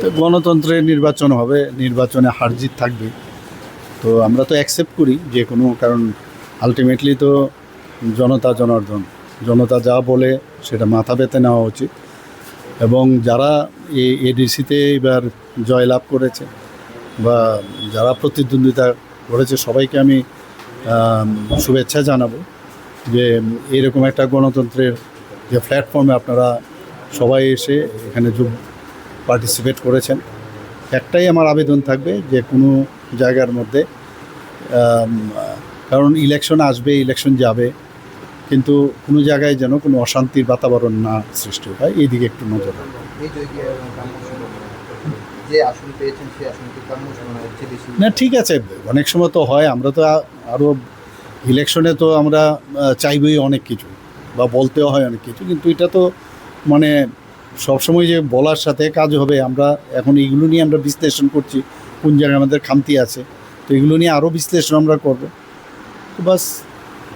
তো গণতন্ত্রে নির্বাচন হবে, নির্বাচনে হার জিত থাকবে। তো আমরা তো অ্যাকসেপ্ট করি যে কোনো, কারণ আলটিমেটলি তো জনতা জনার্দন, জনতা যা বলে সেটা মাথা পেতে নেওয়া উচিত। এবং যারা এই এডিসিতে এবার জয়লাভ করেছে বা যারা প্রতিদ্বন্দ্বিতা করেছে সবাইকে আমি শুভেচ্ছা জানাবো যে এরকম একটা গণতন্ত্রের যে প্ল্যাটফর্মে আপনারা সবাই এসে এখানে পার্টিসিপেট করেছেন। একটাই আমার আবেদন থাকবে যে কোনো জায়গার মধ্যে, কারণ ইলেকশন আসবে, ইলেকশন যাবে, কিন্তু কোনো জায়গায় যেন কোনো অশান্তির বাতাবরণ না সৃষ্টি হয়, এই দিকে একটু নজর রাখবেন। না ঠিক আছে, অনেক সময় তো হয়, আমরা তো আরও ইলেকশনে তো আমরা চাইবই অনেক কিছু বা বলতেও হয় অনেক কিছু, কিন্তু এটা তো মানে সবসময় যে বলার সাথে কাজ হবে, আমরা এখন এইগুলো নিয়ে আমরা বিশ্লেষণ করছি কোন জায়গায় আমাদের খামতি আছে, তো এগুলো নিয়ে আরও বিশ্লেষণ আমরা করবো। তো বাস